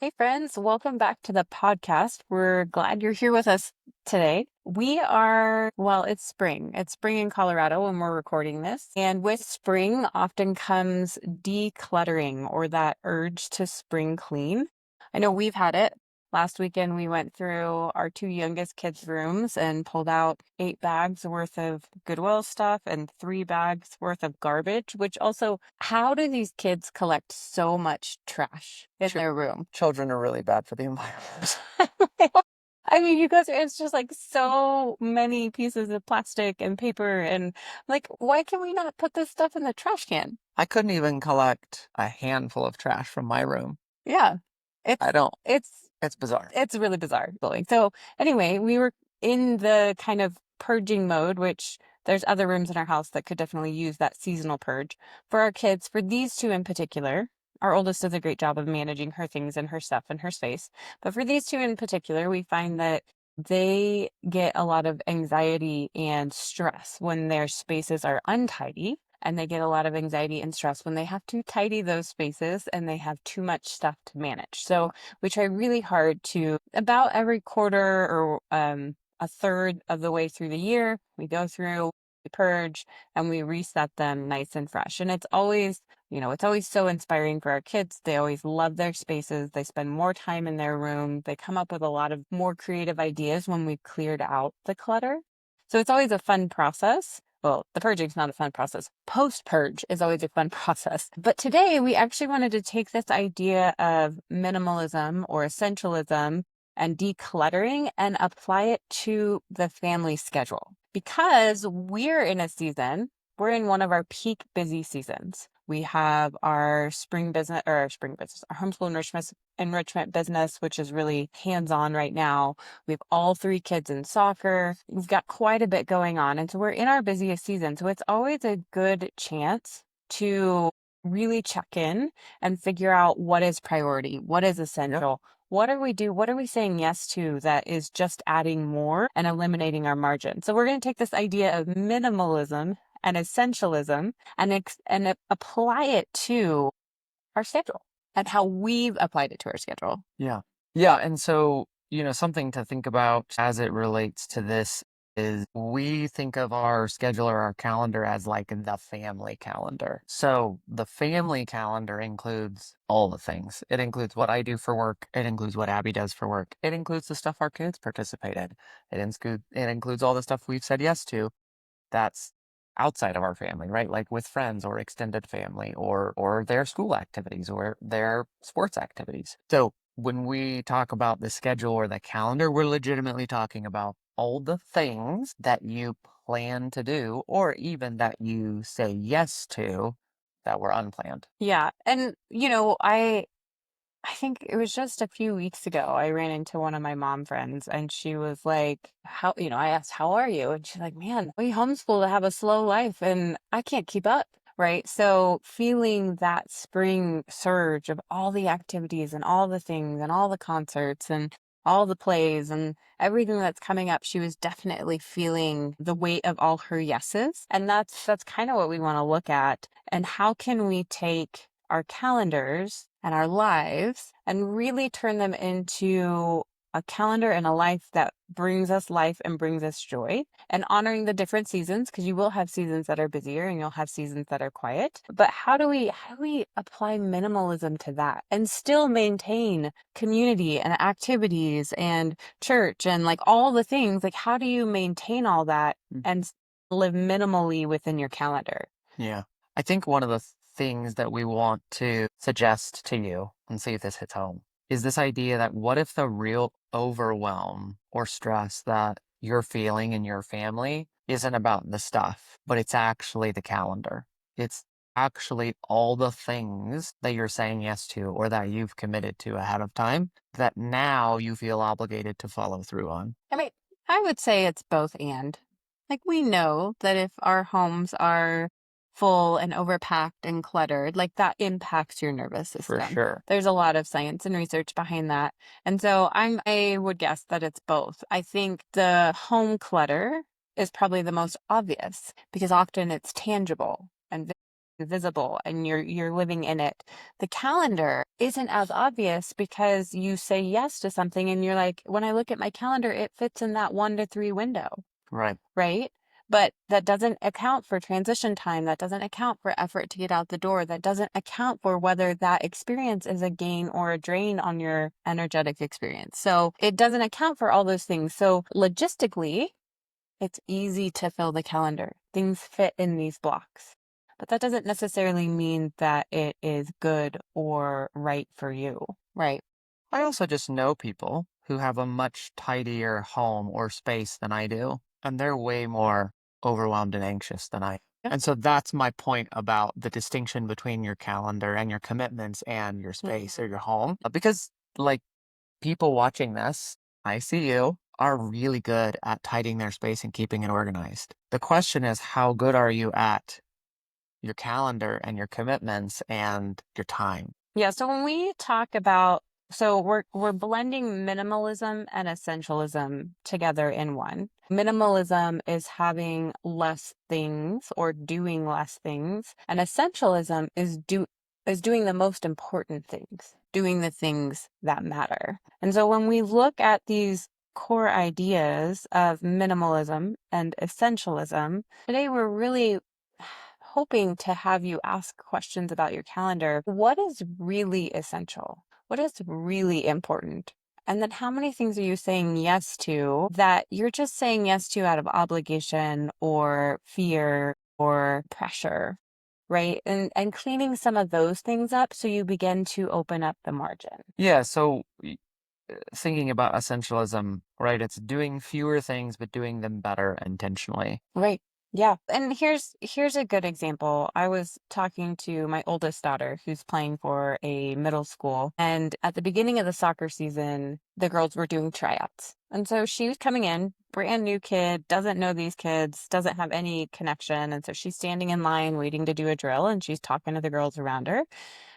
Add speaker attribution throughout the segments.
Speaker 1: Hey, friends, welcome back to the podcast. We're glad you're here with us today. It's spring. It's spring in Colorado when we're recording this. And with spring often comes decluttering or that urge to spring clean. I know we've had it. Last weekend, we went through our two youngest kids' rooms and pulled out 8 bags worth of Goodwill stuff and 3 bags worth of garbage, which also, how do these kids collect so much trash in their room?
Speaker 2: Children are really bad for the environment.
Speaker 1: I mean, it's just like so many pieces of plastic and paper, and like, why can we not put this stuff in the trash can?
Speaker 2: I couldn't even collect a handful of trash from my room.
Speaker 1: Yeah,
Speaker 2: I
Speaker 1: it's
Speaker 2: don't.
Speaker 1: it's
Speaker 2: It's bizarre.
Speaker 1: it's really bizarre feeling. So anyway, we were in the kind of purging mode, which there's other rooms in our house that could definitely use that seasonal purge. For our kids, for these two in particular, our oldest does a great job of managing her things and her stuff and her space. But for these two in particular, we find that they get a lot of anxiety and stress when their spaces are untidy. And they get a lot of anxiety and stress when they have to tidy those spaces and they have too much stuff to manage. So we try really hard to, about every quarter or a third of the way through the year, we go through, we purge, and we reset them nice and fresh. And it's always so inspiring for our kids. They always love their spaces. They spend more time in their room. They come up with a lot of more creative ideas when we've cleared out the clutter. So it's always a fun process. Well, the purging's not a fun process. Post-purge is always a fun process. But today we actually wanted to take this idea of minimalism or essentialism and decluttering and apply it to the family schedule. Because we're in one of our peak busy seasons. We have our our homeschool enrichment business, which is really hands-on right now. We have all 3 kids in soccer. We've got quite a bit going on. And so we're in our busiest season. So it's always a good chance to really check in and figure out what is priority, what is
Speaker 2: Yep.
Speaker 1: essential. What are we saying yes to that is just adding more and eliminating our margin? So we're going to take this idea of minimalism and essentialism and apply it to our schedule and how we've applied it to our schedule.
Speaker 2: Yeah. Yeah. And so, something to think about as it relates to this is we think of our schedule or our calendar as like the family calendar. So the family calendar includes all the things. It includes what I do for work. It includes what Abby does for work. It includes the stuff our kids participate in. It includes all the stuff we've said yes to that's outside of our family, right? Like with friends or extended family or their school activities or their sports activities. So when we talk about the schedule or the calendar, we're legitimately talking about all the things that you plan to do or even that you say yes to that were unplanned.
Speaker 1: Yeah. And, I think it was just a few weeks ago, I ran into one of my mom friends and she was like, I asked, how are you? And she's like, man, we homeschool to have a slow life and I can't keep up. Right. So feeling that spring surge of all the activities and all the things and all the concerts and all the plays and everything that's coming up, she was definitely feeling the weight of all her yeses. And that's kind of what we want to look at. And how can we take our calendars and our lives and really turn them into a calendar and a life that brings us life and brings us joy, and honoring the different seasons, because you will have seasons that are busier and you'll have seasons that are quiet. But how do we apply minimalism to that and still maintain community and activities and church and like all the things? Like, how do you maintain all that and live minimally within your calendar?
Speaker 2: Yeah. I think one of the things that we want to suggest to you and see if this hits home is this idea that what if the real overwhelm or stress that you're feeling in your family isn't about the stuff, but it's actually the calendar? It's actually all the things that you're saying yes to or that you've committed to ahead of time that now you feel obligated to follow through on.
Speaker 1: I mean, I would say it's both and. Like, we know that if our homes are full and overpacked and cluttered, like that impacts your nervous
Speaker 2: For
Speaker 1: system.
Speaker 2: sure.
Speaker 1: There's a lot of science and research behind that. And so I would guess that it's both. I think the home clutter is probably the most obvious because often it's tangible and visible. visible and you're living in it. The calendar isn't as obvious because you say yes to something and you're like, when I look at my calendar, it fits in that 1 to 3 window,
Speaker 2: Right.
Speaker 1: right? But that doesn't account for transition time. That doesn't account for effort to get out the door. That doesn't account for whether that experience is a gain or a drain on your energetic experience. So it doesn't account for all those things. So logistically, it's easy to fill the calendar. Things fit in these blocks. But that doesn't necessarily mean that it is good or right for you, right?
Speaker 2: I also just know people who have a much tidier home or space than I do, and they're way more overwhelmed and anxious than I am.
Speaker 1: Yeah.
Speaker 2: And so that's my point about the distinction between your calendar and your commitments and your space or your home. Because, like, people watching this, I see you, are really good at tidying their space and keeping it organized. The question is, how good are you at your calendar and your commitments and your time?
Speaker 1: Yeah, so when we talk about so we're blending minimalism and essentialism together in one. Minimalism is having less things or doing less things, and essentialism is doing the most important things, doing the things that matter. And so when we look at these core ideas of minimalism and essentialism, today we're really hoping to have you ask questions about your calendar. What is really essential? What is really important? And then how many things are you saying yes to that you're just saying yes to out of obligation or fear or pressure, right? And cleaning some of those things up so you begin to open up the margin.
Speaker 2: Yeah, so thinking about essentialism, right? It's doing fewer things, but doing them better intentionally.
Speaker 1: Right. Yeah. And here's a good example. I was talking to my oldest daughter who's playing for a middle school, and at the beginning of the soccer season, the girls were doing tryouts. And so she was coming in, brand new kid, doesn't know these kids, doesn't have any connection, and so she's standing in line waiting to do a drill and she's talking to the girls around her.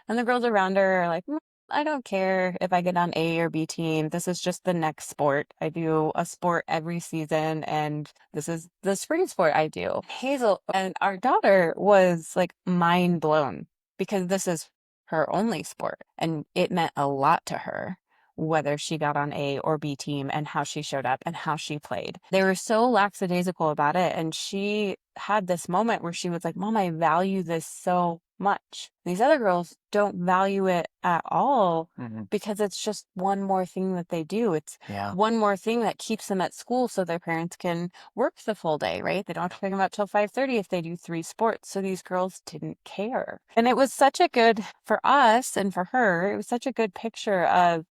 Speaker 1: And the girls around her are like, I don't care if I get on A or B team. This is just the next sport. I do a sport every season, and this is the spring sport I do. Hazel and our daughter was like mind blown because this is her only sport, and it meant a lot to her whether she got on A or B team and how she showed up and how she played. They were so lackadaisical about it. And she had this moment where she was like, Mom, I value this so much. These other girls don't value it at all
Speaker 2: Hmm.
Speaker 1: because it's just one more thing that they do. It's
Speaker 2: Yeah.
Speaker 1: one more thing that keeps them at school so their parents can work the full day, right? They don't have to pick them up till 5:30 if they do 3 sports. So these girls didn't care. And it was such a good, for us and for her, it was such a good picture of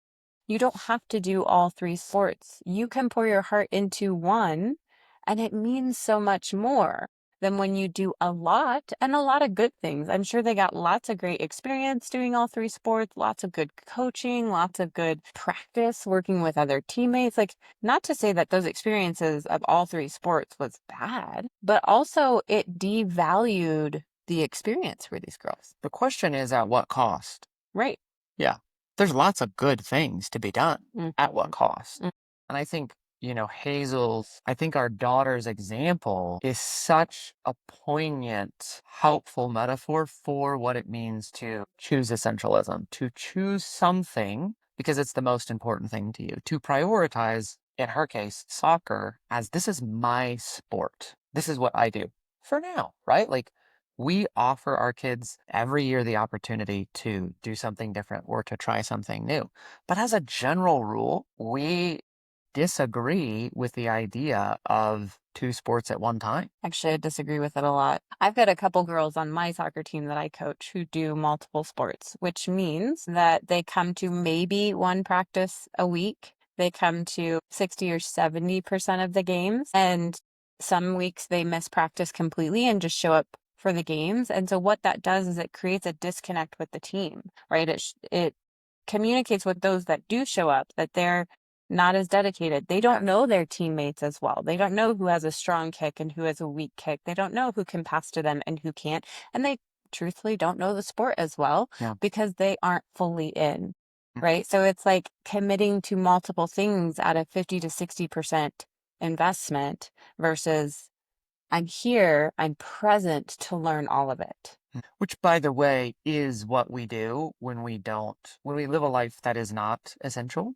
Speaker 1: you don't have to do all 3 sports. You can pour your heart into one, and it means so much more than when you do a lot and a lot of good things. I'm sure they got lots of great experience doing all 3 sports, lots of good coaching, lots of good practice working with other teammates. Like, not to say that those experiences of all 3 sports was bad, but also it devalued the experience for these girls.
Speaker 2: The question is, at what cost?
Speaker 1: Right.
Speaker 2: Yeah. There's lots of good things to be done. At what
Speaker 1: Mhm.
Speaker 2: cost?
Speaker 1: Mm.
Speaker 2: And I think, I think our daughter's example is such a poignant, helpful metaphor for what it means to choose essentialism, to choose something because it's the most important thing to you, to prioritize, in her case, soccer as this is my sport. This is what I do for now, right? Like, we offer our kids every year the opportunity to do something different or to try something new. But as a general rule, we disagree with the idea of 2 sports at one time.
Speaker 1: Actually, I disagree with it a lot. I've got a couple girls on my soccer team that I coach who do multiple sports, which means that they come to maybe one practice a week. They come to 60 or 70% of the games. And some weeks they miss practice completely and just show up for the games. And so what that does is it creates a disconnect with the team, right? It communicates with those that do show up that they're not as dedicated. They don't know their teammates as well. They don't know who has a strong kick and who has a weak kick. They don't know who can pass to them and who can't. And they truthfully don't know the sport as well
Speaker 2: Yeah.
Speaker 1: because they aren't fully in,
Speaker 2: Mm.
Speaker 1: right? So it's like committing to multiple things at a 50 to 60% investment versus I'm here, I'm present to learn all of it.
Speaker 2: Which, by the way, is what we do when when we live a life that is not essential.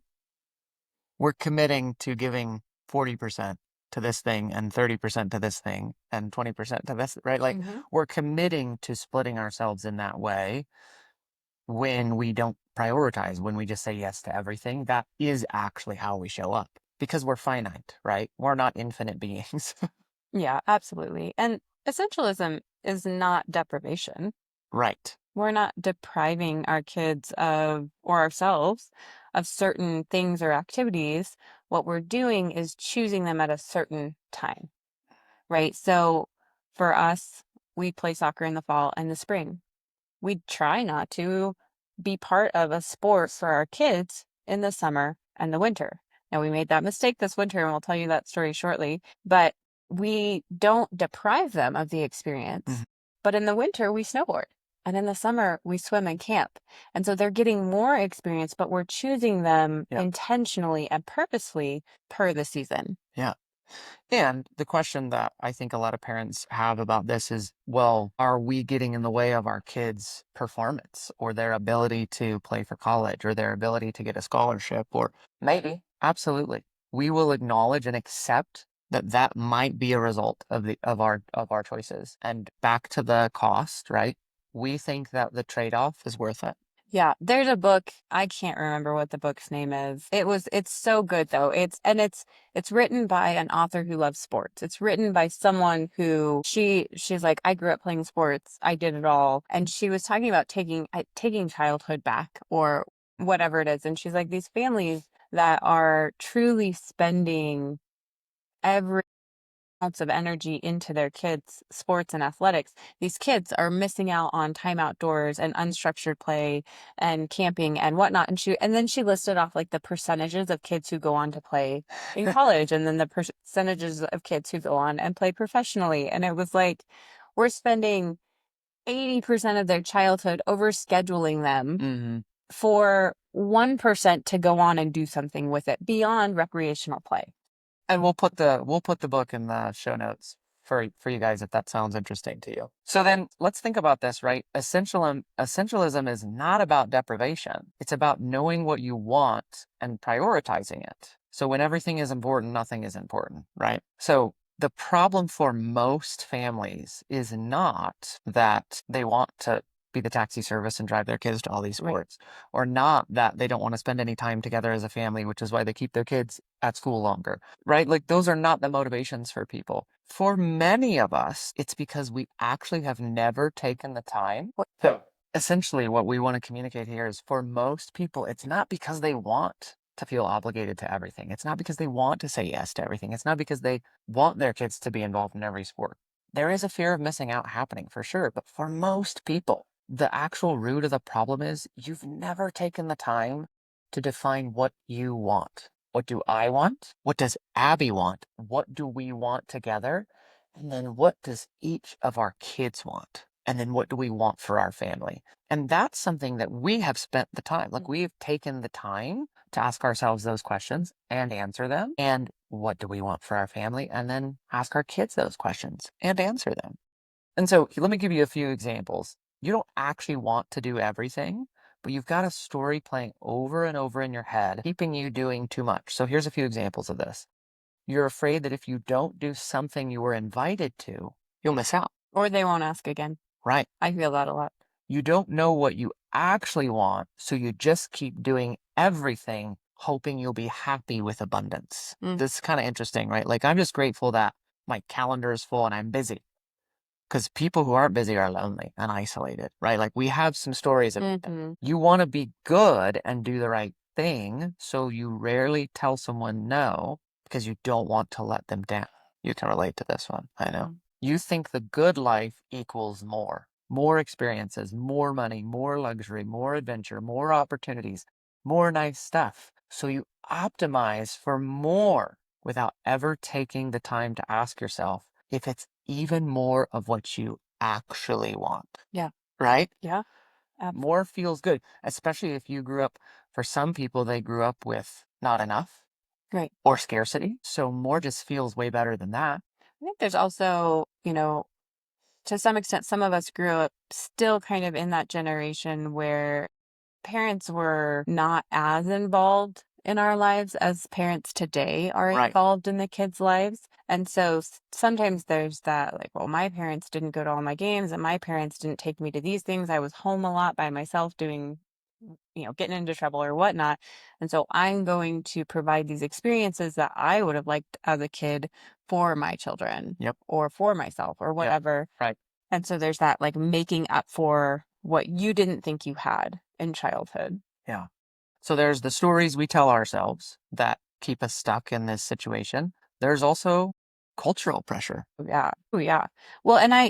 Speaker 2: We're committing to giving 40% to this thing and 30% to this thing and 20% to this, right? Like
Speaker 1: Hmm.
Speaker 2: we're committing to splitting ourselves in that way when we don't prioritize, when we just say yes to everything. That is actually how we show up because we're finite, right? We're not infinite beings.
Speaker 1: Yeah, absolutely. And essentialism is not deprivation.
Speaker 2: Right.
Speaker 1: We're not depriving our kids of, or ourselves, of certain things or activities. What we're doing is choosing them at a certain time, right? So for us, we play soccer in the fall and the spring. We try not to be part of a sport for our kids in the summer and the winter. Now, we made that mistake this winter, and we'll tell you that story shortly, but we don't deprive them of the
Speaker 2: Mhm.
Speaker 1: experience. But in the winter, we snowboard. And in the summer, we swim and camp. And so they're getting more experience, but we're choosing them
Speaker 2: Yeah.
Speaker 1: intentionally and purposefully per the season.
Speaker 2: Yeah. And the question that I think a lot of parents have about this is, well, are we getting in the way of our kids' performance or their ability to play for college or their ability to get a scholarship? Or maybe, absolutely. We will acknowledge and accept that that might be a result of our choices. And back to the cost, right? We think that the trade-off is worth it.
Speaker 1: Yeah, there's a book, I can't remember what the book's name is. It's so good though. It's written by an author who loves sports. It's written by someone who she's like, I grew up playing sports. I did it all. And she was talking about taking childhood back or whatever it is. And she's like, these families that are truly spending every ounce of energy into their kids' sports and athletics, these kids are missing out on time outdoors and unstructured play and camping and whatnot. And then she listed off like the percentages of kids who go on to play in college and then the percentages of kids who go on and play professionally. And it was like, we're spending 80% of their childhood over scheduling them
Speaker 2: Hmm.
Speaker 1: for 1% to go on and do something with it beyond recreational play.
Speaker 2: And we'll put the book in the show notes for you guys if that sounds interesting to you. So then let's think about this, right? Essentialism is not about deprivation. It's about knowing what you want and prioritizing it. So when everything is important, nothing is important, right? So the problem for most families is not that they want to be the taxi service and drive their kids to all these
Speaker 1: Right.
Speaker 2: sports, or not that they don't want to spend any time together as a family, which is why they keep their kids at school longer, right? Like those are not the motivations for people. For many of us, it's because we actually have never taken the time. So essentially, what we want to communicate here is for most people, it's not because they want to feel obligated to everything. It's not because they want to say yes to everything. It's not because they want their kids to be involved in every sport. There is a fear of missing out happening for sure. But for most people, the actual root of the problem is you've never taken the time to define what you want. What do I want? What does Abby want? What do we want together? And then what does each of our kids want? And then what do we want for our family? And that's something that we have spent the time, like we've taken the time to ask ourselves those questions and answer them. And what do we want for our family? And then ask our kids those questions and answer them. And so let me give you a few examples. You don't actually want to do everything, but you've got a story playing over and over in your head, keeping you doing too much. So here's a few examples of this. You're afraid that if you don't do something you were invited to, you'll miss out.
Speaker 1: Or they won't ask again.
Speaker 2: Right.
Speaker 1: I feel that a lot.
Speaker 2: You don't know what you actually want, so you just keep doing everything, hoping you'll be happy with abundance.
Speaker 1: Mm.
Speaker 2: This is kind of interesting, right? Like, I'm just grateful that my calendar is full and I'm busy. Because people who aren't busy are lonely and isolated, right? Like we have some stories of
Speaker 1: Mhm.
Speaker 2: you want to be good and do the right thing, so you rarely tell someone no because you don't want to let them down. You can relate to this one, I know.
Speaker 1: Mm.
Speaker 2: You think the good life equals more experiences, more money, more luxury, more adventure, more opportunities, more nice stuff. So you optimize for more without ever taking the time to ask yourself if it's even more of what you actually want,
Speaker 1: Yeah.
Speaker 2: right?
Speaker 1: Yeah.
Speaker 2: More feels good, especially if you grew up, for some people, they grew up with not enough
Speaker 1: Right.
Speaker 2: or scarcity. So more just feels way better than that.
Speaker 1: I think there's also, to some extent, some of us grew up still kind of in that generation where parents were not as involved in our lives as parents today are
Speaker 2: Right.
Speaker 1: involved in the kids' lives. And so sometimes there's that, like, well, my parents didn't go to all my games and my parents didn't take me to these things. I was home a lot by myself doing, getting into trouble or whatnot. And so I'm going to provide these experiences that I would have liked as a kid for my children
Speaker 2: Yep.
Speaker 1: or for myself or
Speaker 2: Yep.
Speaker 1: whatever.
Speaker 2: Right.
Speaker 1: And so there's that, like, making up for what you didn't think you had in childhood.
Speaker 2: Yeah. So there's the stories we tell ourselves that keep us stuck in this situation. There's also cultural pressure.
Speaker 1: Yeah. Oh, yeah. Well, and I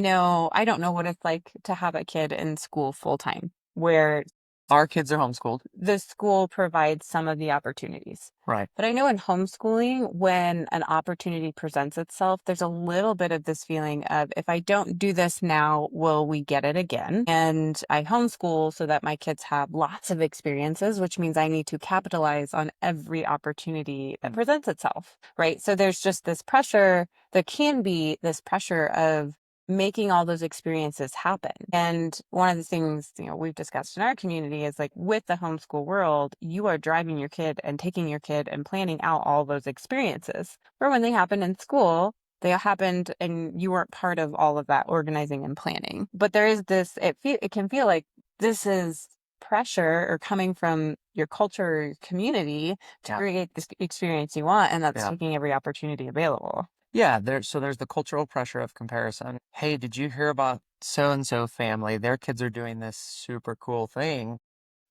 Speaker 1: know I don't know what it's like to have a kid in school full time, where
Speaker 2: Our kids are homeschooled.
Speaker 1: the school provides some of the opportunities.
Speaker 2: Right.
Speaker 1: But I know in homeschooling, when an opportunity presents itself, there's a little bit of this feeling of, if I don't do this now, will we get it again? And I homeschool so that my kids have lots of experiences, which means I need to capitalize on every opportunity that presents itself, right? So there's just this pressure, there can be this pressure of making all those experiences happen. And one of the things, we've discussed in our community is, like, with the homeschool world, you are driving your kid and taking your kid and planning out all those experiences. For when they happen in school, they happened and you weren't part of all of that organizing and planning. But there is this, it can feel like this is pressure or coming from your culture or your community to
Speaker 2: Yeah.
Speaker 1: create this experience you want, and that's
Speaker 2: Yeah.
Speaker 1: taking every opportunity available.
Speaker 2: Yeah, there's the cultural pressure of comparison. Hey, did you hear about so and so family? Their kids are doing this super cool thing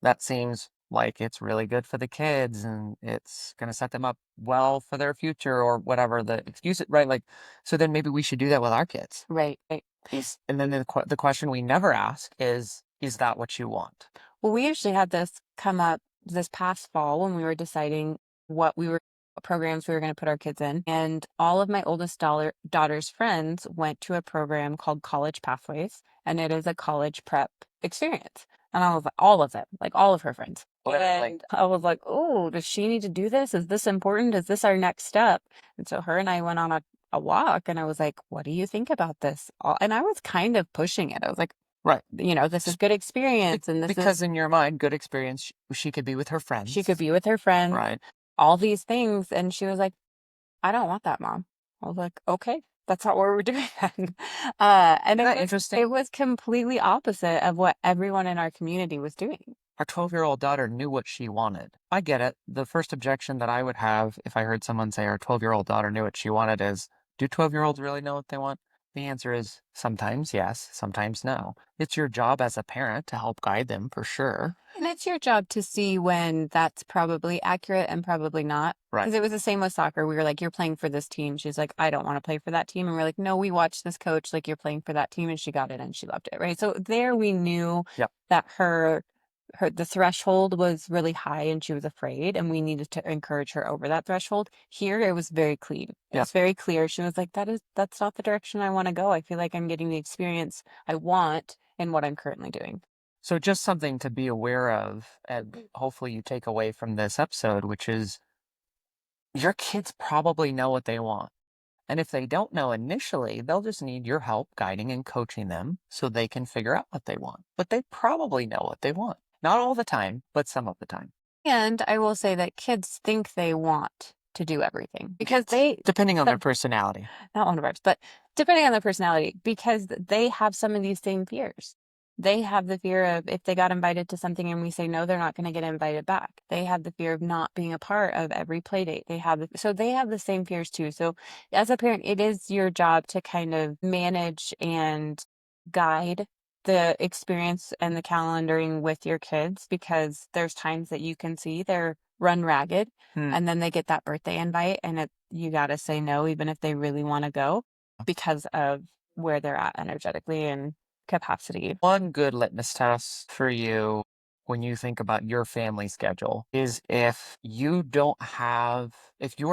Speaker 2: that seems like it's really good for the kids and it's going to set them up well for their future or whatever the excuse it, right? Like, so then maybe we should do that with our kids.
Speaker 1: Right.
Speaker 2: And then the question we never ask is that what you want?
Speaker 1: Well, we actually had this come up this past fall when we were deciding what programs we were going to put our kids in. And all of my oldest daughter's friends went to a program called College Pathways, and it is a college prep experience. And I was like, all of them, like all of her friends.
Speaker 2: Literally.
Speaker 1: And I was like, oh, does she need to do this? Is this important? Is this our next step? And so her and I went on a walk, and I was like, what do you think about this? And I was kind of pushing it. I was like,
Speaker 2: Right.
Speaker 1: this is good experience, and
Speaker 2: Because in your mind, good experience, she could be with her
Speaker 1: she could
Speaker 2: friends.
Speaker 1: be with her friends,
Speaker 2: Right.
Speaker 1: all these things. And she was like, I don't want that, Mom. I was like, okay, that's not what we're doing then. And
Speaker 2: Isn't that interesting?
Speaker 1: it was completely opposite of what everyone in our community was doing.
Speaker 2: Our 12-year-old daughter knew what she wanted. I get it. The first objection that I would have if I heard someone say our 12-year-old daughter knew what she wanted is, do 12-year-olds really know what they want? The answer is sometimes yes, sometimes no. It's your job as a parent to help guide them for sure.
Speaker 1: And it's your job to see when that's probably accurate and probably not.
Speaker 2: Right.
Speaker 1: Because it was the same with soccer. We were like, you're playing for this team. She's like, I don't want to play for that team. And we're like, no, we watched this coach, like, you're playing for that team. And she got it and she loved it. Right. So there we knew
Speaker 2: Yep.
Speaker 1: that the threshold was really high and she was afraid, and we needed to encourage her over that threshold. Here it was very clean. It
Speaker 2: Yeah.
Speaker 1: was very clear. She was like, that's not the direction I want to go. I feel like I'm getting the experience I want in what I'm currently doing.
Speaker 2: So just something to be aware of, and hopefully you take away from this episode, which is your kids probably know what they want. And if they don't know initially, they'll just need your help guiding and coaching them so they can figure out what they want. But they probably know what they want. Not all the time, but some of the time.
Speaker 1: And I will say that kids think they want to do everything because
Speaker 2: Depending on their personality.
Speaker 1: not one of ours, but depending on their personality, because they have some of these same fears. They have the fear of, if they got invited to something and we say no, they're not going to get invited back. They have the fear of not being a part of every play date. So they have the same fears too. So as a parent, it is your job to kind of manage and guide the experience and the calendaring with your kids, because there's times that you can see they're run ragged and then they get that birthday invite, and you got to say no, even if they really want to go, because of where they're at energetically and capacity.
Speaker 2: One good litmus test for you when you think about your family schedule is if you're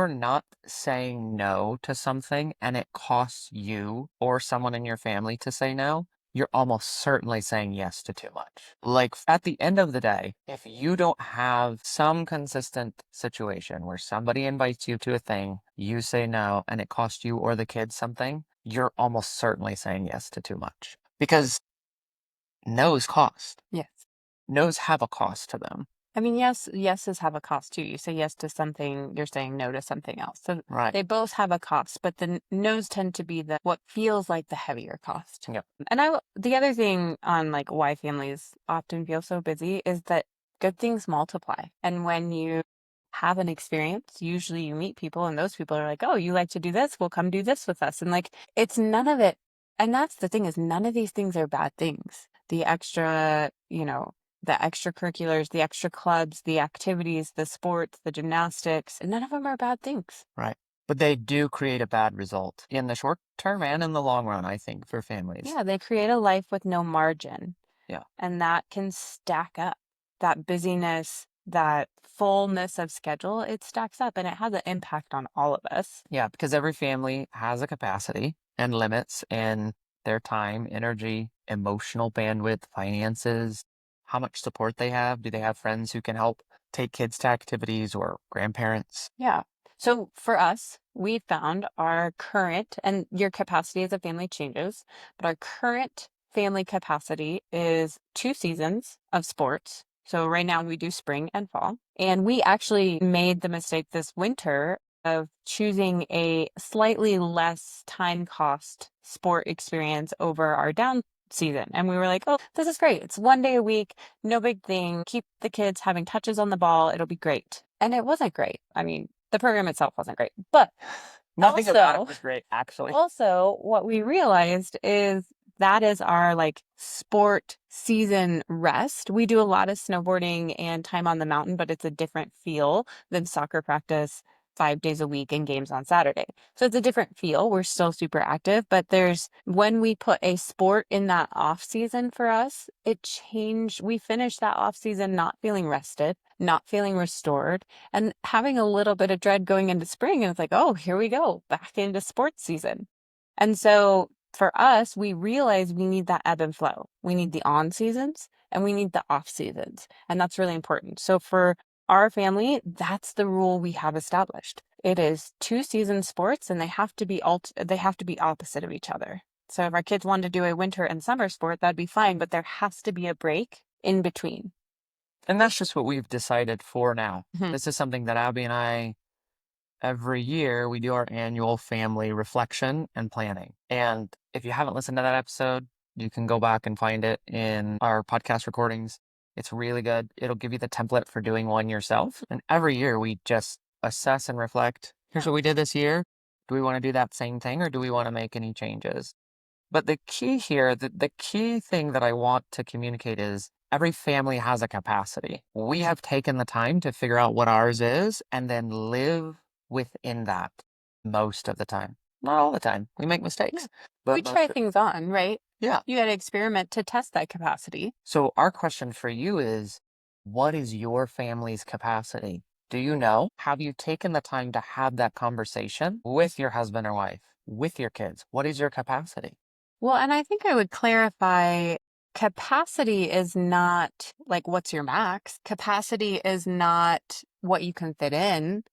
Speaker 2: not saying no to something and it costs you or someone in your family to say no, you're almost certainly saying yes to too much. Like at the end of the day, if you don't have some consistent situation where somebody invites you to a thing, you say no, and it costs you or the kids something, you're almost certainly saying yes to too much. Because no's cost.
Speaker 1: Yes.
Speaker 2: No's have a cost to them.
Speaker 1: I mean, yes, yeses have a cost too. You say yes to something, you're saying no to something else. So
Speaker 2: Right.
Speaker 1: they both have a cost, but the no's tend to be the what feels like the heavier cost.
Speaker 2: Yep.
Speaker 1: And the other thing on like why families often feel so busy is that good things multiply. And when you have an experience, usually you meet people and those people are like, "Oh, you like to do this? Well, come do this with us." And like it's none of it. And that's the thing is none of these things are bad things. The extra, the extracurriculars, the extra clubs, the activities, the sports, the gymnastics, none of them are bad things.
Speaker 2: Right. But they do create a bad result in the short term and in the long run, I think, for families.
Speaker 1: Yeah, they create a life with no margin.
Speaker 2: Yeah.
Speaker 1: And that can stack up. That busyness, that fullness of schedule, it stacks up and it has an impact on all of us.
Speaker 2: Yeah, because every family has a capacity and limits in their time, energy, emotional bandwidth, finances, how much support they have. Do they have friends who can help take kids to activities or grandparents?
Speaker 1: Yeah. So for us, we found our current, and your capacity as a family changes, but our current family capacity is 2 seasons of sports. So right now we do spring and fall. And we actually made the mistake this winter of choosing a slightly less time cost sport experience over our down season. And we were like, oh, this is great. It's 1 day a week, no big thing. Keep the kids having touches on the ball. It'll be great. And it wasn't great. I mean, the program itself wasn't great, but
Speaker 2: Nothing about it
Speaker 1: also,
Speaker 2: was great, actually.
Speaker 1: also what we realized is that is our like sport season rest. We do a lot of snowboarding and time on the mountain, but it's a different feel than soccer practice 5 days a week and games on Saturday. So it's a different feel. We're still super active, but when we put a sport in that off season for us, it changed. We finished that off season not feeling rested, not feeling restored, and having a little bit of dread going into spring. And it's like, oh, here we go, back into sports season. And so for us, we realize we need that ebb and flow. We need the on seasons and we need the off seasons. And that's really important. So for our family, that's the rule we have established. It is 2 season sports and they have to be opposite of each other. So if our kids wanted to do a winter and summer sport, that'd be fine, but there has to be a break in between.
Speaker 2: And that's just what we've decided for now.
Speaker 1: Mhm.
Speaker 2: This is something that Abby and I, every year, we do our annual family reflection and planning. And if you haven't listened to that episode, you can go back and find it in our podcast recordings. It's really good. It'll give you the template for doing one yourself. And every year we just assess and reflect. Here's what we did this year. Do we want to do that same thing or do we want to make any changes? But the key here, the key thing that I want to communicate is every family has a capacity. We have taken the time to figure out what ours is and then live within that most of the time. Not all the time. We make mistakes. But
Speaker 1: We try things on, right?
Speaker 2: Yeah.
Speaker 1: You got to experiment to test that capacity.
Speaker 2: So our question for you is, what is your family's capacity? Do you know? Have you taken the time to have that conversation with your husband or wife, with your kids? What is your capacity?
Speaker 1: Well, and I think I would clarify capacity is not like what's your max. Capacity is not what you can fit in.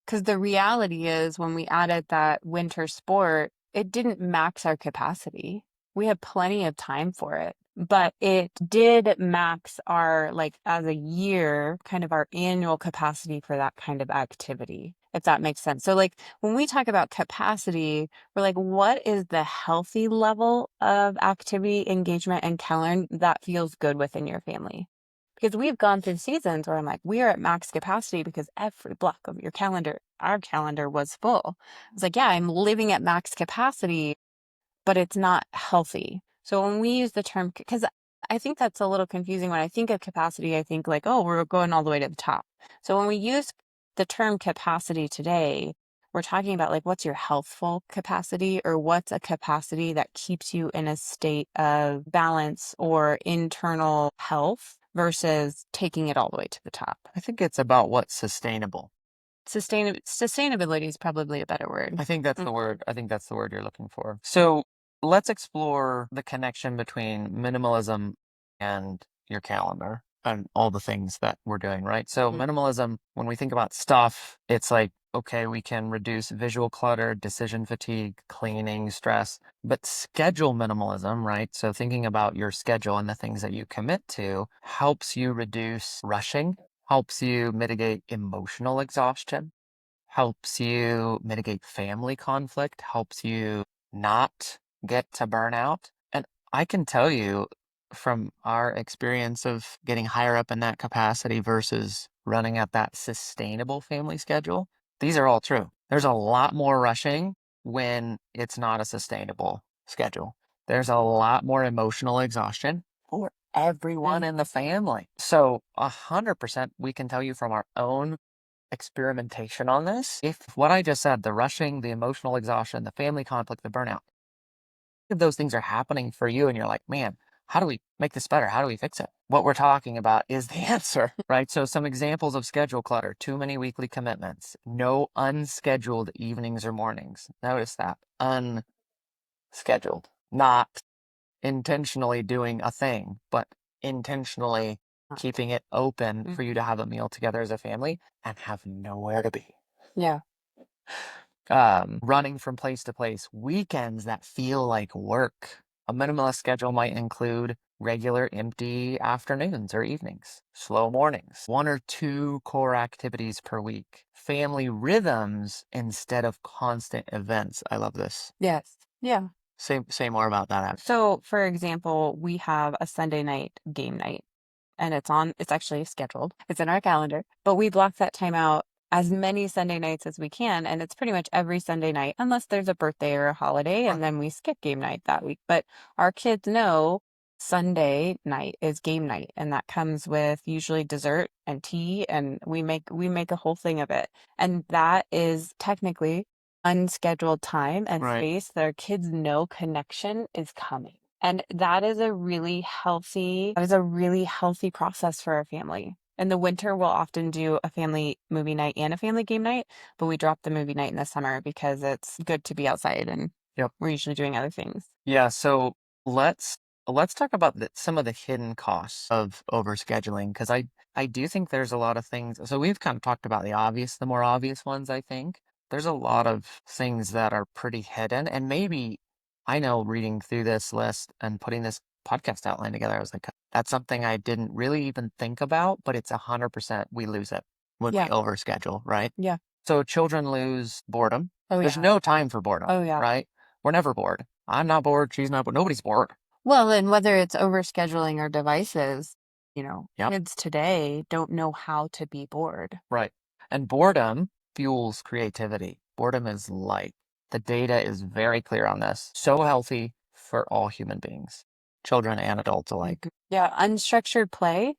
Speaker 1: Because the reality is, when we added that winter sport, it didn't max our capacity. We had plenty of time for it, but it did max our, like, as a year, kind of our annual capacity for that kind of activity, if that makes sense. So, like, when we talk about capacity, we're like, what is the healthy level of activity, engagement, and calendar that feels good within your family? Because we've gone through seasons where I'm like, we are at max capacity because every block of our calendar was full. It's like, yeah, I'm living at max capacity, but it's not healthy. So when we use the term, because I think that's a little confusing. When I think of capacity, I think like, oh, we're going all the way to the top. So when we use the term capacity today, we're talking about like, what's your healthful capacity or what's a capacity that keeps you in a state of balance or internal health versus taking it all the way to the top.
Speaker 2: I think it's about what's sustainable.
Speaker 1: Sustainability is probably a better word.
Speaker 2: I think that's the word. I think that's the word you're looking for. So let's explore the connection between minimalism and your calendar and all the things that we're doing, right? So
Speaker 1: Mm.
Speaker 2: minimalism, when we think about stuff, it's like, okay, we can reduce visual clutter, decision fatigue, cleaning, stress, but schedule minimalism, right? So thinking about your schedule and the things that you commit to helps you reduce rushing, helps you mitigate emotional exhaustion, helps you mitigate family conflict, helps you not get to burnout. And I can tell you from our experience of getting higher up in that capacity versus running at that sustainable family schedule, these are all true. There's a lot more rushing when it's not a sustainable schedule. There's a lot more emotional exhaustion for everyone in the family. So 100% we can tell you from our own experimentation on this. If what I just said, the rushing, the emotional exhaustion, the family conflict, the burnout, if those things are happening for you and you're like, man, how do we make this better? How do we fix it? What we're talking about is the answer, right? So some examples of schedule clutter: too many weekly commitments, no unscheduled evenings or mornings. Notice that unscheduled, not intentionally doing a thing, but intentionally keeping it open for you to have a meal together as a family and have nowhere to be.
Speaker 1: Yeah.
Speaker 2: Running from place to place, weekends that feel like work. A minimalist schedule might include regular empty afternoons or evenings, slow mornings, 1 or 2 core activities per week, family rhythms instead of constant events. I love this.
Speaker 1: Yes. Yeah.
Speaker 2: Say more about that, Abby.
Speaker 1: So, for example, we have a Sunday night game night, and it's actually scheduled. It's in our calendar, but we block that time out as many Sunday nights as we can, and it's pretty much every Sunday night unless there's a birthday or a holiday, and then we skip game night that week. But our kids know Sunday night is game night, and that comes with usually dessert and tea, and we make a whole thing of it. And that is technically unscheduled time and
Speaker 2: Right.
Speaker 1: space that our kids know connection is coming. And that is a really healthy process for our family. In the winter, we'll often do a family movie night and a family game night, but we drop the movie night in the summer because it's good to be outside and
Speaker 2: Yep.
Speaker 1: we're usually doing other things.
Speaker 2: Yeah, so let's talk about some of the hidden costs of overscheduling, because I do think there's a lot of things. So we've kind of talked about the more obvious ones, I think. There's a lot of things that are pretty hidden, and maybe I know reading through this list and putting this podcast outline together, I was like, that's something I didn't really even think about, but it's 100% we lose it when we
Speaker 1: Yeah.
Speaker 2: overschedule, right?
Speaker 1: Yeah.
Speaker 2: So children lose boredom.
Speaker 1: Oh,
Speaker 2: There's
Speaker 1: yeah.
Speaker 2: no time for boredom,
Speaker 1: Oh, yeah.
Speaker 2: right? We're never bored. I'm not bored. She's not bored. Nobody's bored.
Speaker 1: Well, and whether it's overscheduling or devices,
Speaker 2: Yep.
Speaker 1: kids today don't know how to be bored.
Speaker 2: Right. And boredom fuels creativity. Boredom is life. The data is very clear on this. So healthy for all human beings, children and adults alike.
Speaker 1: Yeah, unstructured play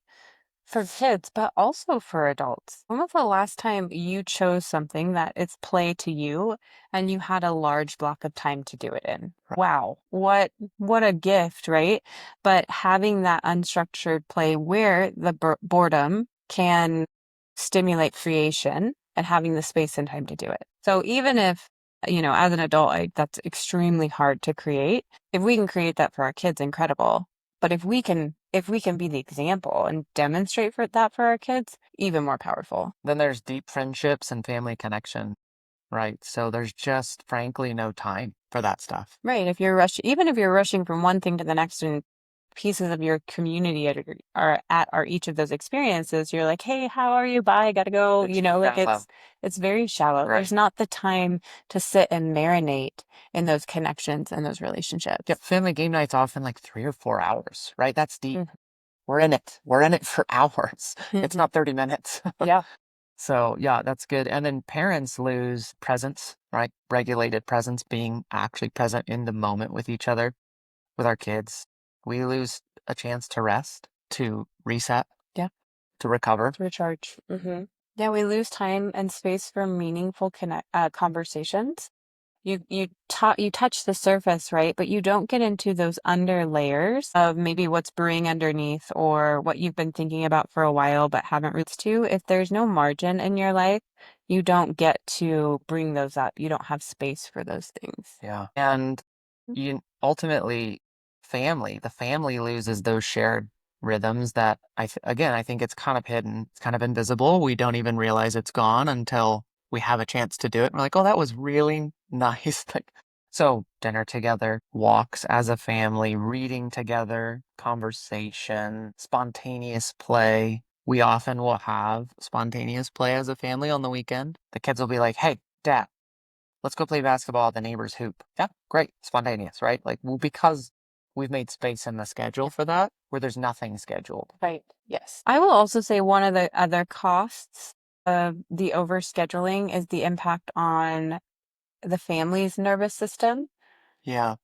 Speaker 1: for kids, but also for adults. When was the last time you chose something that it's play to you and you had a large block of time to do it in?
Speaker 2: Right.
Speaker 1: Wow, what a gift, right? But having that unstructured play where the boredom can stimulate creation and having the space and time to do it. So even if, as an adult, that's extremely hard to create. If we can create that for our kids, incredible. But if we can be the example and demonstrate that for our kids, even more powerful.
Speaker 2: Then there's deep friendships and family connection, right? So there's just frankly no time for that stuff.
Speaker 1: Right. Even if you're rushing from one thing to the next and pieces of your community are each of those experiences, you're like, hey, how are you? Bye, gotta go.
Speaker 2: It's
Speaker 1: Like
Speaker 2: shallow.
Speaker 1: it's very shallow.
Speaker 2: Right.
Speaker 1: There's not the time to sit and marinate in those connections and those relationships.
Speaker 2: Yep. Family game night's often like 3 or 4 hours, right? That's deep.
Speaker 1: Mhm.
Speaker 2: We're in it. We're in it for hours. It's not 30 minutes.
Speaker 1: Yeah.
Speaker 2: So yeah, that's good. And then parents lose presence, right? Regulated presence, being actually present in the moment with each other, with our kids. We lose a chance to rest, to reset,
Speaker 1: Yeah.
Speaker 2: to recover.
Speaker 1: To recharge. Yeah, we lose time and space for meaningful conversations. You touch the surface, right? But you don't get into those under layers of maybe what's brewing underneath or what you've been thinking about for a while but haven't reached to. If there's no margin in your life, you don't get to bring those up. You don't have space for those things.
Speaker 2: Yeah. And you ultimately, the family loses those shared rhythms that again, I think it's kind of hidden. It's kind of invisible. We don't even realize it's gone until we have a chance to do it. And we're like, oh, that was really nice. Like, so dinner together, walks as a family, reading together, conversation, spontaneous play. We often will have spontaneous play as a family on the weekend. The kids will be like, hey, Dad, let's go play basketball at the neighbor's hoop. Yeah, great. Spontaneous, right? Like, well, because we've made space in the schedule for that, where there's nothing scheduled.
Speaker 1: Right. Yes. I will also say one of the other costs of the overscheduling is the impact on the family's nervous system
Speaker 2: Yeah,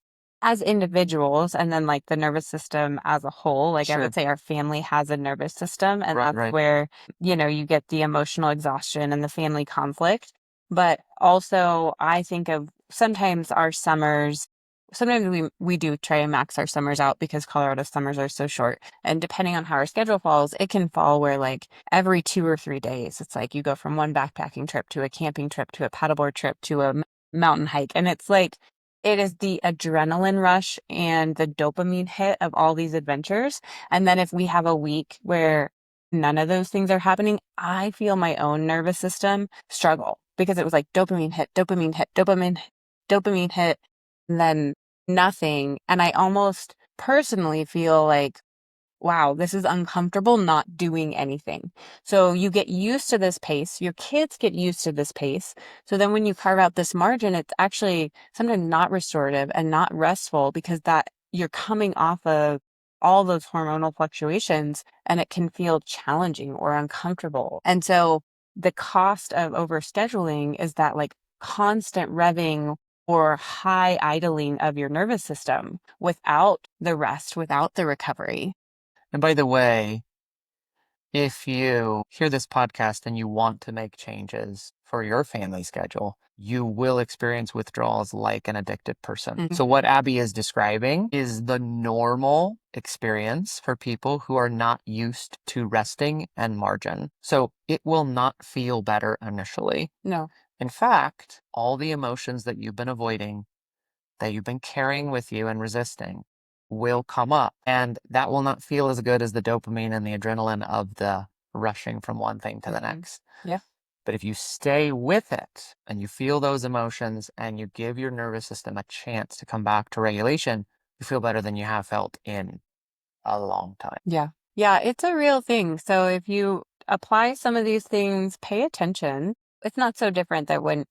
Speaker 1: as individuals, and then like the nervous system as a whole. Like I would
Speaker 2: sure.
Speaker 1: say our family has a nervous system, and
Speaker 2: Right,
Speaker 1: that's
Speaker 2: right.
Speaker 1: where, you get the emotional exhaustion and the family conflict. But also, I think of sometimes our summers. Sometimes we do try and max our summers out because Colorado summers are so short. And depending on how our schedule falls, it can fall where like every 2 or 3 days, it's like you go from one backpacking trip to a camping trip to a paddleboard trip to a mountain hike. And it's like it is the adrenaline rush and the dopamine hit of all these adventures. And then if we have a week where none of those things are happening, I feel my own nervous system struggle because it was like dopamine hit, dopamine hit, dopamine hit, and then nothing. And I almost personally feel like, wow, this is uncomfortable not doing anything. So you get used to this pace. Your kids get used to this pace. So then when you carve out this margin, it's actually sometimes not restorative and not restful because that you're coming off of all those hormonal fluctuations and it can feel challenging or uncomfortable. And so the cost of overscheduling is that like constant revving or high idling of your nervous system without the rest, without the recovery.
Speaker 2: And by the way, if you hear this podcast and you want to make changes for your family schedule, you will experience withdrawals like an addicted person.
Speaker 1: Mhm.
Speaker 2: So, what Abby is describing is the normal experience for people who are not used to resting and margin. So, it will not feel better initially.
Speaker 1: No.
Speaker 2: In fact, all the emotions that you've been avoiding, that you've been carrying with you and resisting, will come up. And that will not feel as good as the dopamine and the adrenaline of the rushing from one thing to the
Speaker 1: Mhm.
Speaker 2: next.
Speaker 1: Yeah.
Speaker 2: But if you stay with it and you feel those emotions and you give your nervous system a chance to come back to regulation, you feel better than you have felt in a long time.
Speaker 1: Yeah. Yeah, it's a real thing. So if you apply some of these things, pay attention. It's not so different that when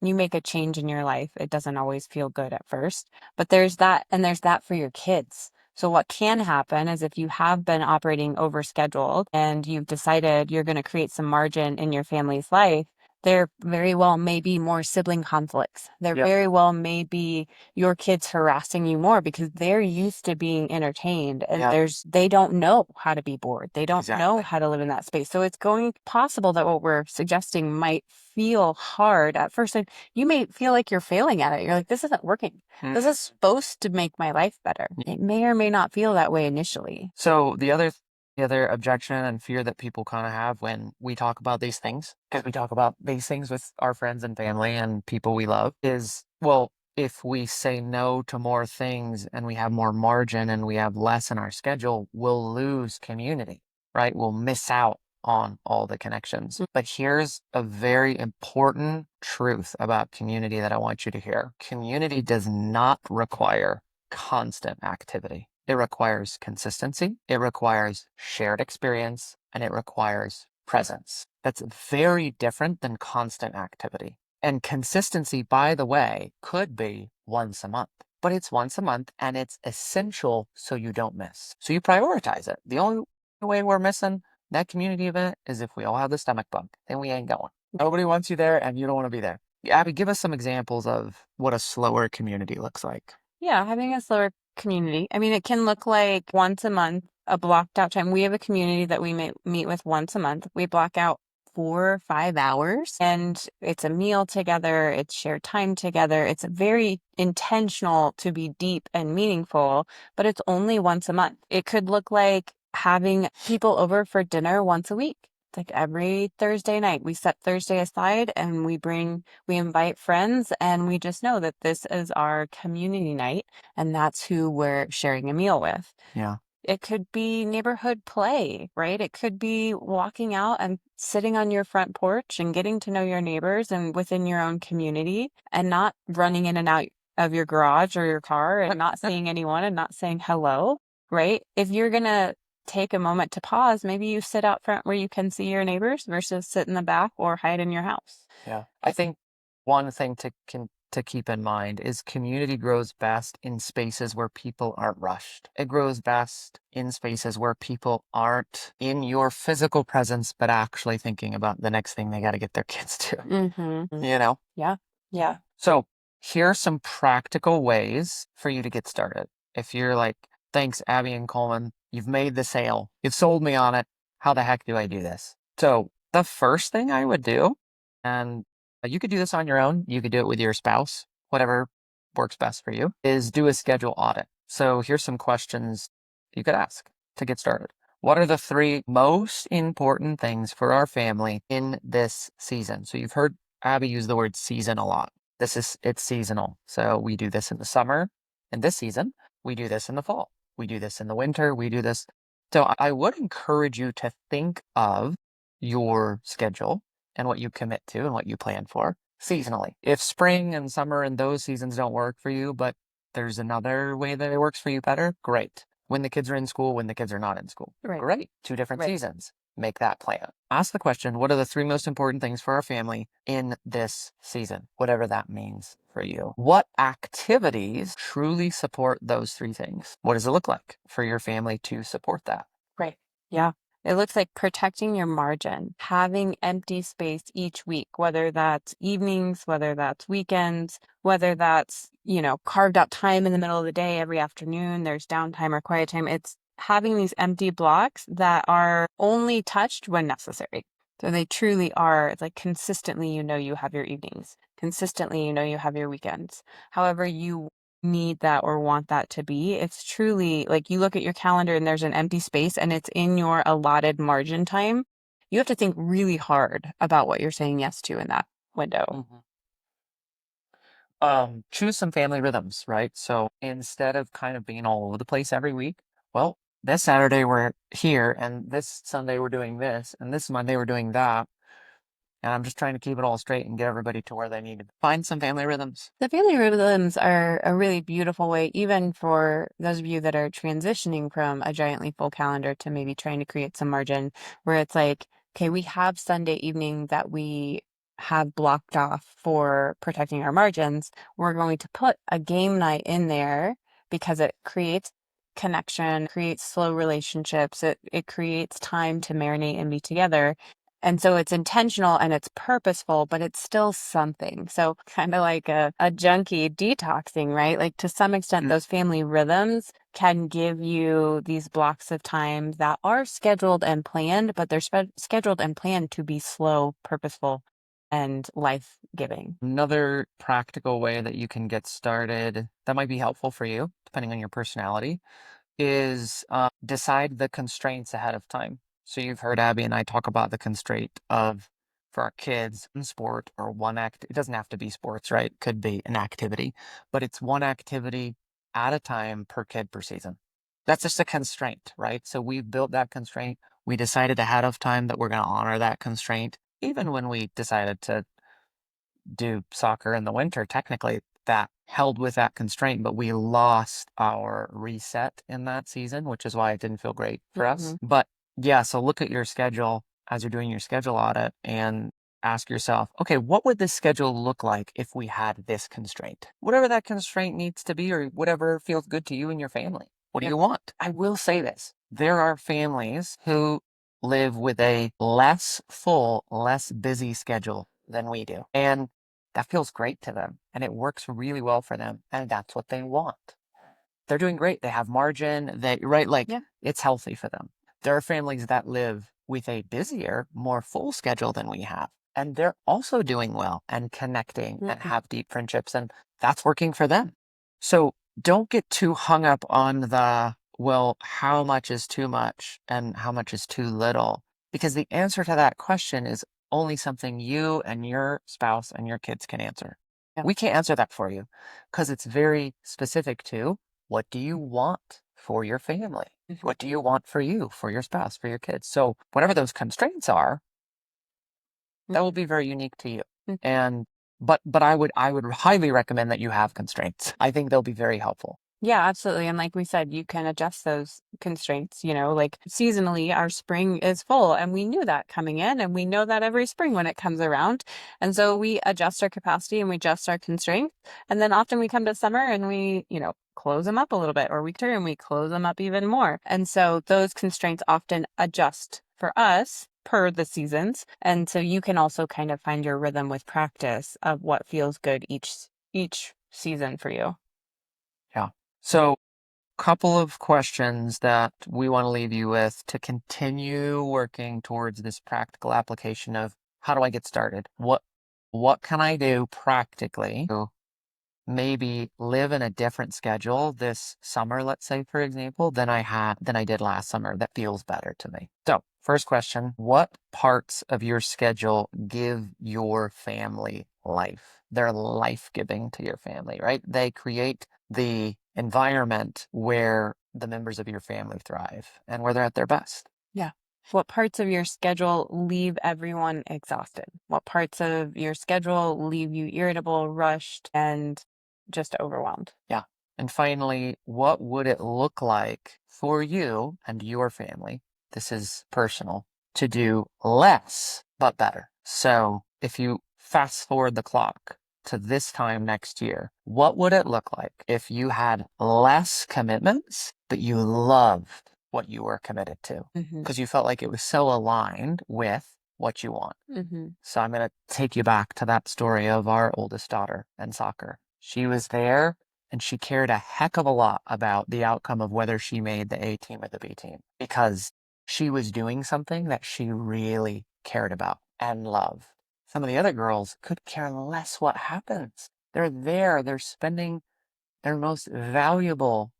Speaker 1: you make a change in your life, it doesn't always feel good at first. But there's that and there's that for your kids. So what can happen is if you have been operating over scheduled and you've decided you're going to create some margin in your family's life, there very well may be more sibling conflicts. There
Speaker 2: Yep.
Speaker 1: very well may be your kids harassing you more because they're used to being entertained and
Speaker 2: Yep.
Speaker 1: they don't know how to be bored. They don't know
Speaker 2: Exactly.
Speaker 1: how to live in that space. So it's going possible that what we're suggesting might feel hard at first. And you may feel like you're failing at it. You're like, this isn't working. This is supposed to make my life better. It may or may not feel that way initially.
Speaker 2: So the other objection and fear that people kind of have when we talk about these things, because we talk about these things with our friends and family and people we love, is, well, if we say no to more things and we have more margin and we have less in our schedule, we'll lose community, right? We'll miss out on all the connections. But here's a very important truth about community that I want you to hear. Community does not require constant activity. It requires consistency, it requires shared experience, and it requires presence. That's very different than constant activity. And consistency, by the way, could be once a month, but it's once a month and it's essential so you don't miss. So you prioritize it. The only way we're missing that community event is if we all have the stomach bug, then we ain't going. Nobody wants you there and you don't want to be there. Abby, give us some examples of what a slower community looks like.
Speaker 1: Yeah, having a slower community. I mean, it can look like once a month, a blocked out time. We have a community that we meet with once a month. We block out 4 or 5 hours and it's a meal together. It's shared time together. It's very intentional to be deep and meaningful, but it's only once a month. It could look like having people over for dinner once a week. It's like every Thursday night, we set Thursday aside and we invite friends, and we just know that this is our community night and that's who we're sharing a meal with.
Speaker 2: Yeah.
Speaker 1: It could be neighborhood play, right? It could be walking out and sitting on your front porch and getting to know your neighbors and within your own community, and not running in and out of your garage or your car and not seeing anyone and not saying hello, right? If you're going to take a moment to pause, maybe you sit out front where you can see your neighbors versus sit in the back or hide in your house.
Speaker 2: Yeah. I think one thing to keep in mind is community grows best in spaces where people aren't rushed. It grows best in spaces where people aren't in your physical presence, but actually thinking about the next thing they got to get their kids to,
Speaker 1: Mm-hmm.
Speaker 2: you know?
Speaker 1: Yeah. Yeah.
Speaker 2: So here are some practical ways for you to get started. If you're like, thanks, Abby and Coleman, you've made the sale, you've sold me on it. How the heck do I do this? So the first thing I would do, and you could do this on your own, you could do it with your spouse, whatever works best for you, is do a schedule audit. So here's some questions you could ask to get started. What are the three most important things for our family in this season? So you've heard Abby use the word season a lot. It's seasonal. So we do this in the summer in this season. We do this in the fall. We do this in the winter. We do this. So I would encourage you to think of your schedule and what you commit to and what you plan for seasonally. If spring and summer and those seasons don't work for you, but there's another way that it works for you better, great. When the kids are in school, when the kids are not in school,
Speaker 1: Right.
Speaker 2: great. Two different
Speaker 1: Right.
Speaker 2: seasons. Make that plan. Ask the question, what are the three most important things for our family in this season? Whatever that means for you. What activities truly support those three things? What does it look like for your family to support that?
Speaker 1: Right. Yeah. It looks like protecting your margin, having empty space each week, whether that's evenings, whether that's weekends, whether that's, carved out time in the middle of the day every afternoon, there's downtime or quiet time. It's having these empty blocks that are only touched when necessary. So they truly are, it's like consistently, you have your evenings, consistently, you have your weekends. However, you need that or want that to be. It's truly like you look at your calendar and there's an empty space and it's in your allotted margin time. You have to think really hard about what you're saying yes to in that window.
Speaker 2: Choose some family rhythms, right? So instead of kind of being all over the place every week, well, this Saturday we're here, and this Sunday we're doing this, and this Monday we're doing that. And I'm just trying to keep it all straight and get everybody to where they need to find some family rhythms.
Speaker 1: The family rhythms are a really beautiful way, even for those of you that are transitioning from a giantly full calendar to maybe trying to create some margin, where it's like, okay, we have Sunday evening that we have blocked off for protecting our margins. We're going to put a game night in there because it creates connection, creates slow relationships. It creates time to marinate and be together. And so it's intentional and it's purposeful, but it's still something. So kind of like a junkie detoxing, right? Like to some extent,
Speaker 2: Mm.
Speaker 1: those family rhythms can give you these blocks of time that are scheduled and planned, but they're scheduled and planned to be slow, purposeful, and life-giving.
Speaker 2: Another practical way that you can get started that might be helpful for you, depending on your personality, is decide the constraints ahead of time. So you've heard Abby and I talk about the constraint of for our kids in sport or one act. It doesn't have to be sports, right? It could be an activity, but it's one activity at a time per kid per season. That's just a constraint, right? So we've built that constraint. We decided ahead of time that we're going to honor that constraint, even when we decided to do soccer in the winter, technically that held with that constraint, but we lost our reset in that season, which is why it didn't feel great for us. But yeah, so look at your schedule as you're doing your schedule audit and ask yourself, okay, what would this schedule look like if we had this constraint? Whatever that constraint needs to be, or whatever feels good to you and your family. What do you want? I will say this. There are families who live with a less full, less busy schedule than we do. And that feels great to them and it works really well for them. And that's what they want. They're doing great. They have margin. Right? Like it's healthy for them. There are families that live with a busier, more full schedule than we have. And they're also doing well and connecting and have deep friendships. And that's working for them. So don't get too hung up on well, how much is too much and how much is too little. Because the answer to that question is only something you and your spouse and your kids can answer.
Speaker 1: Yeah.
Speaker 2: We can't answer that for you because it's very specific to what do you want for your family?
Speaker 1: Mhm.
Speaker 2: What do you want for you, for your spouse, for your kids? So whatever those constraints are, that will be very unique to you.
Speaker 1: Mhm.
Speaker 2: And but I would highly recommend that you have constraints. I think they'll be very helpful.
Speaker 1: Yeah, absolutely. And like we said, you can adjust those constraints, like seasonally, our spring is full. And we knew that coming in, and we know that every spring when it comes around. And so we adjust our capacity and we adjust our constraints. And then often we come to summer and we, close them up a little bit, or we turn and we close them up even more. And so those constraints often adjust for us per the seasons. And so you can also kind of find your rhythm with practice of what feels good each season for you.
Speaker 2: Yeah. So couple of questions that we want to leave you with to continue working towards this practical application of how do I get started? What can I do practically to maybe live in a different schedule this summer, let's say, for example, than I did last summer that feels better to me. So, first question, what parts of your schedule give your family life? They're life-giving to your family, right? They create the environment where the members of your family thrive and where they're at their best.
Speaker 1: Yeah. What parts of your schedule leave everyone exhausted? What parts of your schedule leave you irritable, rushed, and just overwhelmed?
Speaker 2: Yeah. And finally, what would it look like for you and your family? This is personal to do less, but better. So if you fast forward the clock to this time next year, what would it look like if you had less commitments, but you loved what you were committed to
Speaker 1: Mm-hmm.
Speaker 2: because you felt like it was so aligned with what you want?
Speaker 1: Mm-hmm.
Speaker 2: So I'm going to take you back to that story of our oldest daughter in soccer. She was there and she cared a heck of a lot about the outcome of whether she made the A team or the B team because she was doing something that she really cared about and loved. Some of the other girls could care less what happens. They're there, they're spending their most valuable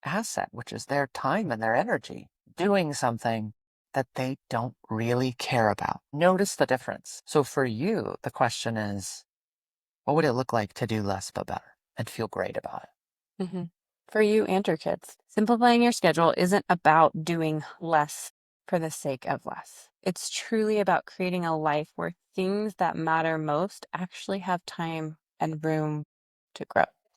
Speaker 2: asset, which is their time and their energy, doing something that they don't really care about. Notice the difference. So for you, the question is, what would it look like to do less but better and feel great about it?
Speaker 1: Mm-hmm. For you and your kids, simplifying your schedule isn't about doing less for the sake of less. It's truly about creating a life where things that matter most actually have time and room to grow.